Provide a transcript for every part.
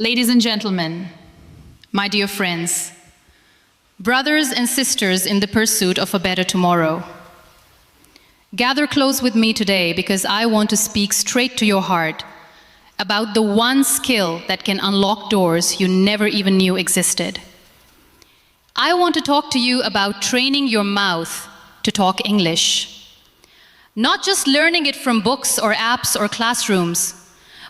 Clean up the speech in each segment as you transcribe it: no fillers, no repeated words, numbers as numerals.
Ladies and gentlemen, my dear friends, brothers and sisters in the pursuit of a better tomorrow, gather close with me today because I want to speak straight to your heart about the one skill that can unlock doors you never even knew existed. I want to talk to you about training your mouth to talk English. Not just learning it from books or apps or classrooms,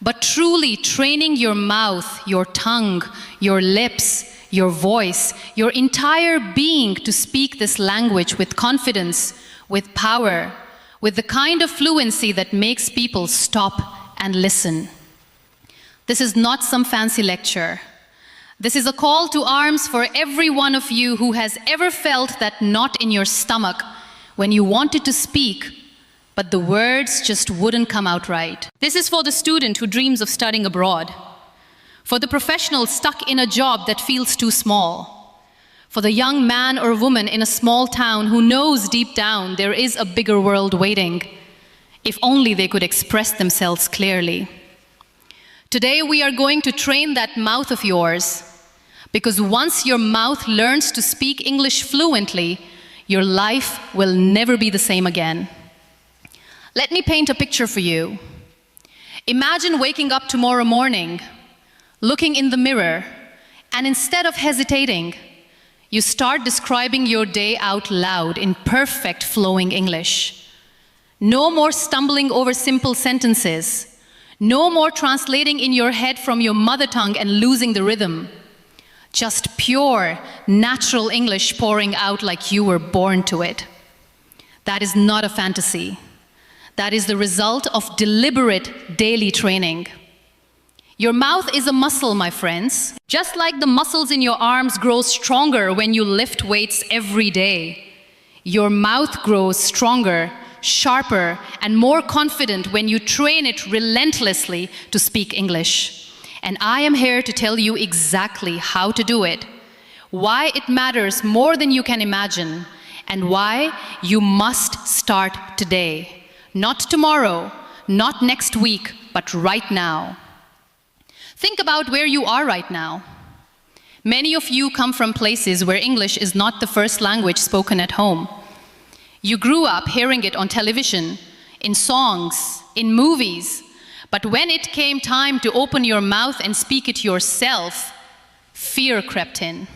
but truly training your mouth, your tongue, your lips, your voice, your entire being to speak this language with confidence, with power, with the kind of fluency that makes people stop and listen. This is not some fancy lecture. This is a call to arms for every one of you who has ever felt that knot in your stomach when you wanted to speak, but the words just wouldn't come out right. This is for the student who dreams of studying abroad, for the professional stuck in a job that feels too small, for the young man or woman in a small town who knows deep down there is a bigger world waiting, if only they could express themselves clearly. Today we are going to train that mouth of yours, because once your mouth learns to speak English fluently, your life will never be the same again. Let me paint a picture for you. Imagine waking up tomorrow morning, looking in the mirror, and instead of hesitating, you start describing your day out loud in perfect flowing English. No more stumbling over simple sentences. No more translating in your head from your mother tongue and losing the rhythm. Just pure, natural English pouring out like you were born to it. That is not a fantasy. That is the result of deliberate daily training. Your mouth is a muscle, my friends. Just like the muscles in your arms grow stronger when you lift weights every day, your mouth grows stronger, sharper, and more confident when you train it relentlessly to speak English. And I am here to tell you exactly how to do it, why it matters more than you can imagine, and why you must start today. Not tomorrow, not next week, but right now. Think about where you are right now. Many of you come from places where English is not the first language spoken at home. You grew up hearing it on television, in songs, in movies, but when it came time to open your mouth and speak it yourself, fear crept in.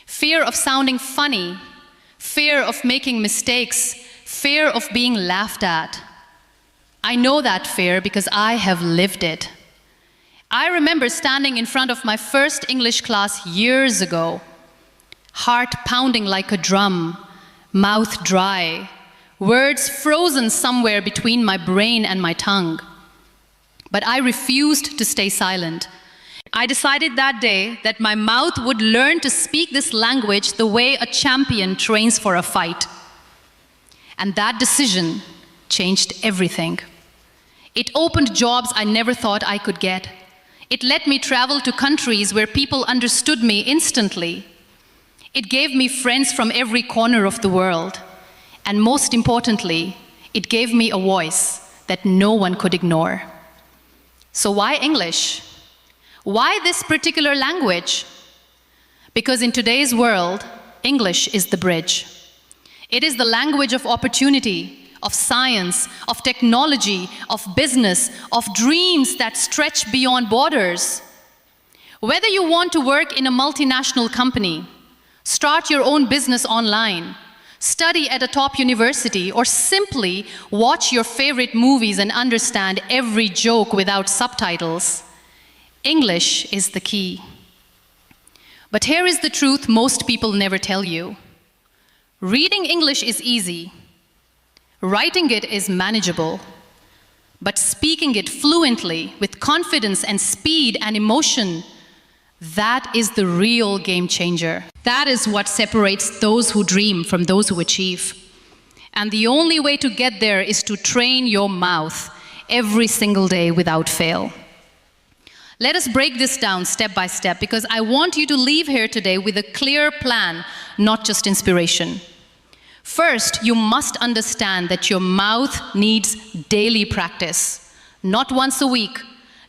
Fear of sounding funny, fear of making mistakes, fear of being laughed at. I know that fear because I have lived it. I remember standing in front of my first English class years ago, heart pounding like a drum, mouth dry, words frozen somewhere between my brain and my tongue. But I refused to stay silent. I decided that day that my mouth would learn to speak this language the way a champion trains for a fight. And that decision changed everything. It opened jobs I never thought I could get. It let me travel to countries where people understood me instantly. It gave me friends from every corner of the world. And most importantly, it gave me a voice that no one could ignore. So why English? Why this particular language? Because in today's world, English is the bridge. It is the language of opportunity, of science, of technology, of business, of dreams that stretch beyond borders. Whether you want to work in a multinational company, start your own business online, study at a top university, or simply watch your favorite movies and understand every joke without subtitles, English is the key. But here is the truth most people never tell you. Reading English is easy. Writing it is manageable. But speaking it fluently, with confidence and speed and emotion, that is the real game changer. That is what separates those who dream from those who achieve. And the only way to get there is to train your mouth every single day without fail. Let us break this down step by step, because I want you to leave here today with a clear plan, not just inspiration. First, you must understand that your mouth needs daily practice. Not once a week,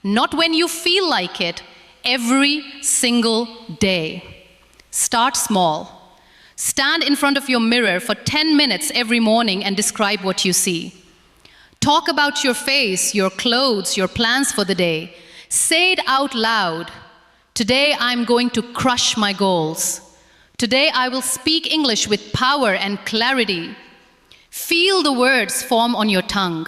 not when you feel like it, every single day. Start small. Stand in front of your mirror for 10 minutes every morning and describe what you see. Talk about your face, your clothes, your plans for the day. Say it out loud. Today I'm going to crush my goals. Today I will speak English with power and clarity. Feel the words form on your tongue.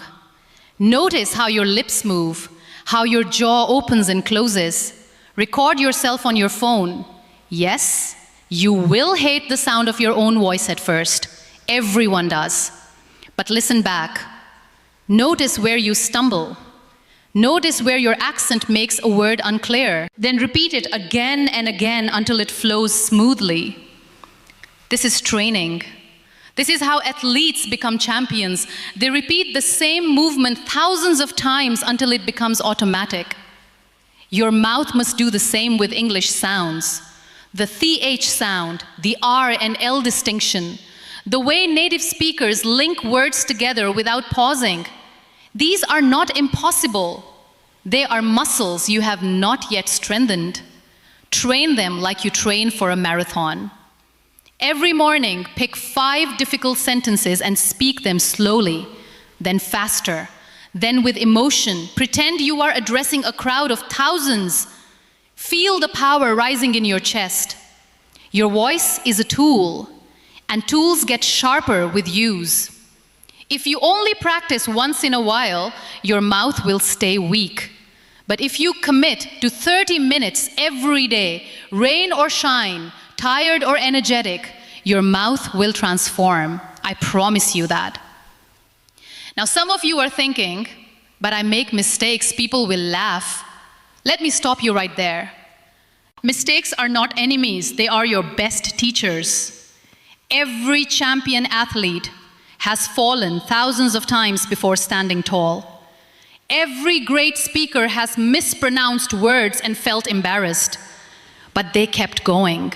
Notice how your lips move, how your jaw opens and closes. Record yourself on your phone. Yes, you will hate the sound of your own voice at first. Everyone does. But listen back. Notice where you stumble. Notice where your accent makes a word unclear. Then repeat it again and again until it flows smoothly. This is training. This is how athletes become champions. They repeat the same movement thousands of times until it becomes automatic. Your mouth must do the same with English sounds. The th sound, the R and L distinction, the way native speakers link words together without pausing. These are not impossible. They are muscles you have not yet strengthened. Train them like you train for a marathon. Every morning, pick 5 difficult sentences and speak them slowly, then faster, then with emotion. Pretend you are addressing a crowd of thousands. Feel the power rising in your chest. Your voice is a tool, and tools get sharper with use. If you only practice once in a while, your mouth will stay weak. But if you commit to 30 minutes every day, rain or shine, tired or energetic, your mouth will transform. I promise you that. Now, some of you are thinking, but I make mistakes, people will laugh. Let me stop you right there. Mistakes are not enemies, they are your best teachers. Every champion athlete has fallen thousands of times before standing tall. Every great speaker has mispronounced words and felt embarrassed, but they kept going.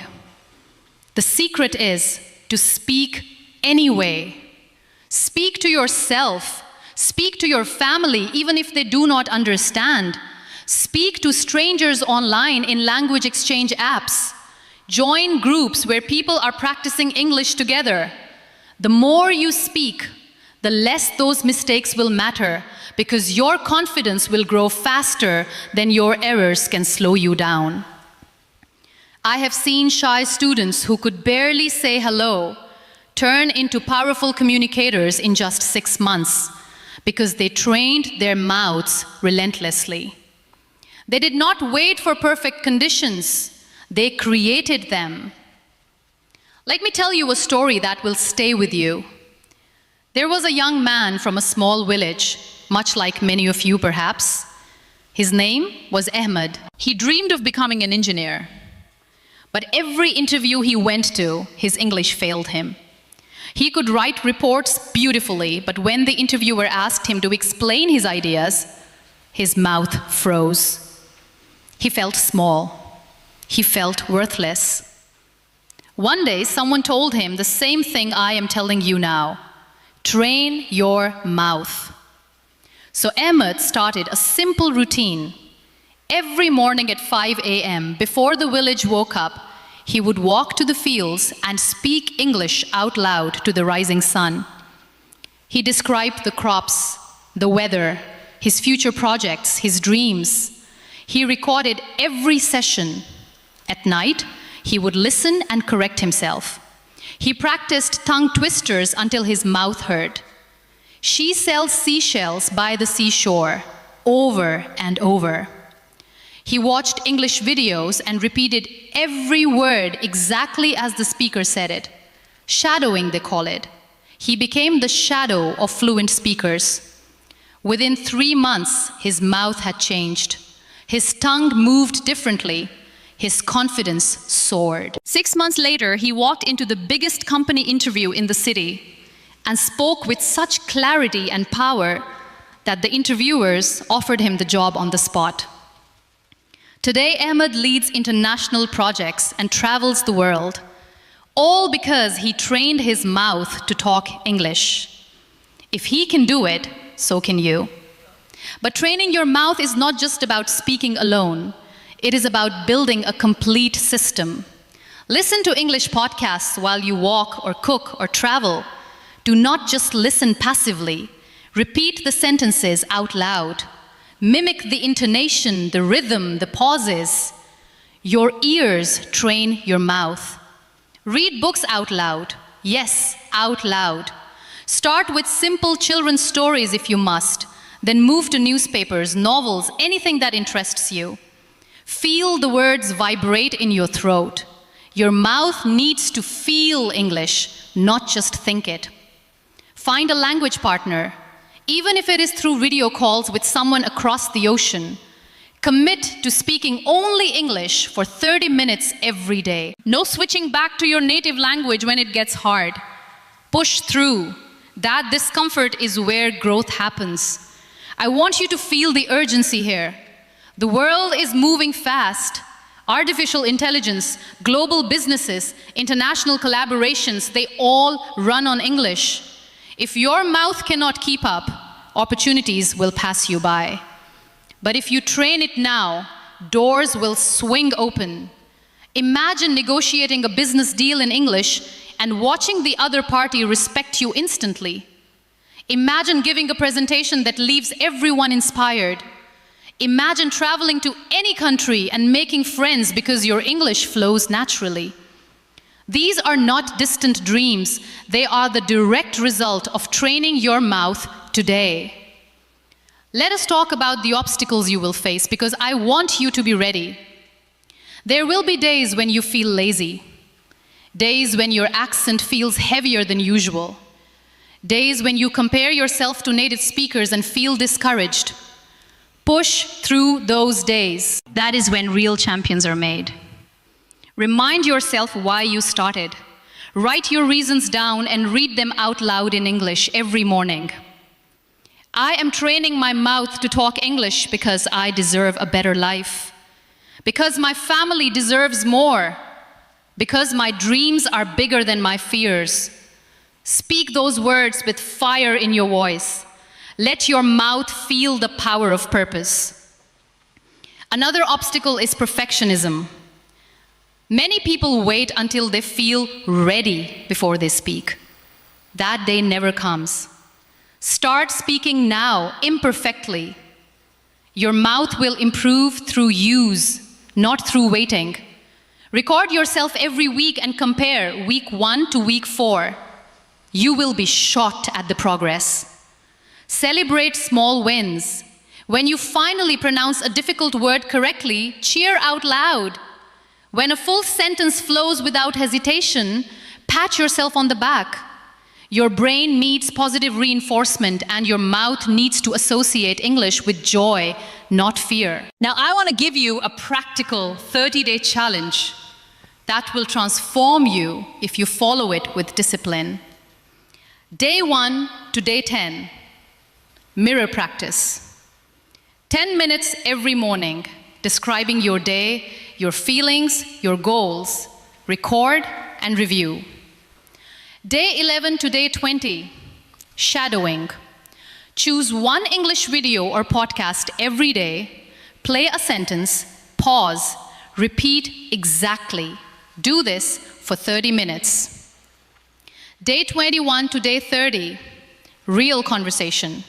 The secret is to speak anyway. Speak to yourself. Speak to your family, even if they do not understand. Speak to strangers online in language exchange apps. Join groups where people are practicing English together. The more you speak, the less those mistakes will matter, because your confidence will grow faster than your errors can slow you down. I have seen shy students who could barely say hello turn into powerful communicators in just 6 months because they trained their mouths relentlessly. They did not wait for perfect conditions, they created them. Let me tell you a story that will stay with you. There was a young man from a small village, much like many of you perhaps. His name was Ahmed. He dreamed of becoming an engineer. But every interview he went to, his English failed him. He could write reports beautifully, but when the interviewer asked him to explain his ideas, his mouth froze. He felt small. He felt worthless. One day, someone told him the same thing I am telling you now. Train your mouth. So Ahmed started a simple routine. Every morning at 5 a.m., before the village woke up, he would walk to the fields and speak English out loud to the rising sun. He described the crops, the weather, his future projects, his dreams. He recorded every session. At night, he would listen and correct himself. He practiced tongue twisters until his mouth hurt. She sells seashells by the seashore, over and over. He watched English videos and repeated every word exactly as the speaker said it. Shadowing, they call it. He became the shadow of fluent speakers. Within 3 months, his mouth had changed. His tongue moved differently. His confidence soared. 6 months later, he walked into the biggest company interview in the city and spoke with such clarity and power that the interviewers offered him the job on the spot. Today, Ahmed leads international projects and travels the world, all because he trained his mouth to talk English. If he can do it, so can you. But training your mouth is not just about speaking alone. It is about building a complete system. Listen to English podcasts while you walk or cook or travel. Do not just listen passively. Repeat the sentences out loud. Mimic the intonation, the rhythm, the pauses. Your ears train your mouth. Read books out loud. Yes, out loud. Start with simple children's stories if you must. Then move to newspapers, novels, anything that interests you. Feel the words vibrate in your throat. Your mouth needs to feel English, not just think it. Find a language partner, even if it is through video calls with someone across the ocean. Commit to speaking only English for 30 minutes every day. No switching back to your native language when it gets hard. Push through. That discomfort is where growth happens. I want you to feel the urgency here. The world is moving fast. Artificial intelligence, global businesses, international collaborations, they all run on English. If your mouth cannot keep up, opportunities will pass you by. But if you train it now, doors will swing open. Imagine negotiating a business deal in English and watching the other party respect you instantly. Imagine giving a presentation that leaves everyone inspired. Imagine traveling to any country and making friends because your English flows naturally. These are not distant dreams. They are the direct result of training your mouth today. Let us talk about the obstacles you will face because I want you to be ready. There will be days when you feel lazy, days when your accent feels heavier than usual, days when you compare yourself to native speakers and feel discouraged. Push through those days. That is when real champions are made. Remind yourself why you started. Write your reasons down and read them out loud in English every morning. I am training my mouth to talk English because I deserve a better life. Because my family deserves more. Because my dreams are bigger than my fears. Speak those words with fire in your voice. Let your mouth feel the power of purpose. Another obstacle is perfectionism. Many people wait until they feel ready before they speak. That day never comes. Start speaking now, imperfectly. Your mouth will improve through use, not through waiting. Record yourself every week and compare week 1 to week 4. You will be shocked at the progress. Celebrate small wins. When you finally pronounce a difficult word correctly, cheer out loud. When a full sentence flows without hesitation, pat yourself on the back. Your brain needs positive reinforcement and your mouth needs to associate English with joy, not fear. Now I want to give you a practical 30-day challenge that will transform you if you follow it with discipline. Day 1 to day 10, mirror practice. 10 minutes every morning, describing your day, your feelings, your goals. Record and review. Day 11 to day 20, shadowing. Choose one English video or podcast every day, play a sentence, pause, repeat exactly. Do this for 30 minutes. Day 21 to day 30, real conversation.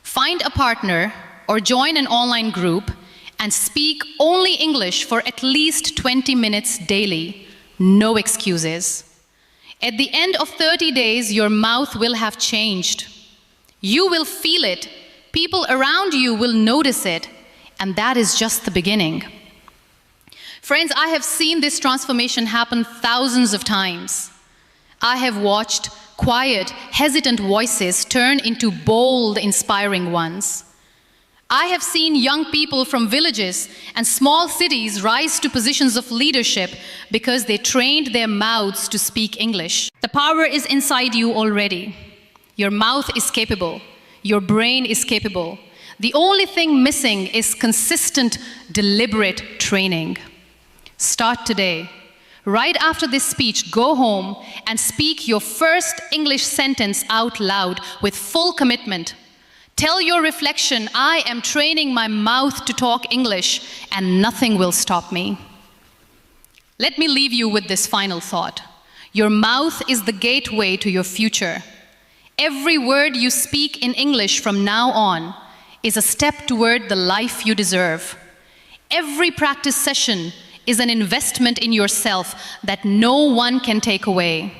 Find a partner or join an online group and speak only English for at least 20 minutes daily. No excuses. At the end of 30 days, your mouth will have changed. You will feel it. People around you will notice it. And that is just the beginning. Friends, I have seen this transformation happen thousands of times. I have watched quiet, hesitant voices turn into bold, inspiring ones. I have seen young people from villages and small cities rise to positions of leadership because they trained their mouths to speak English. The power is inside you already. Your mouth is capable. Your brain is capable. The only thing missing is consistent, deliberate training. Start today. Right after this speech, go home and speak your first English sentence out loud with full commitment. Tell your reflection, I am training my mouth to talk English and nothing will stop me. Let me leave you with this final thought. Your mouth is the gateway to your future. Every word you speak in English from now on is a step toward the life you deserve. Every practice session is an investment in yourself that no one can take away.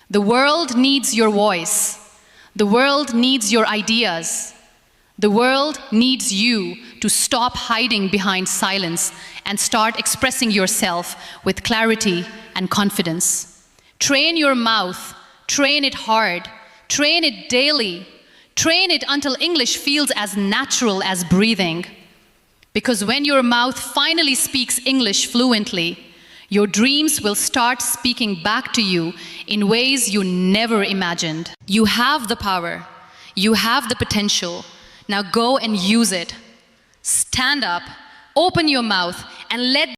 The world needs your voice. The world needs your ideas. The world needs you to stop hiding behind silence and start expressing yourself with clarity and confidence. Train your mouth, train it hard, train it daily, train it until English feels as natural as breathing. Because when your mouth finally speaks English fluently, your dreams will start speaking back to you in ways you never imagined. You have the power. You have the potential. Now go and use it. Stand up, open your mouth, and let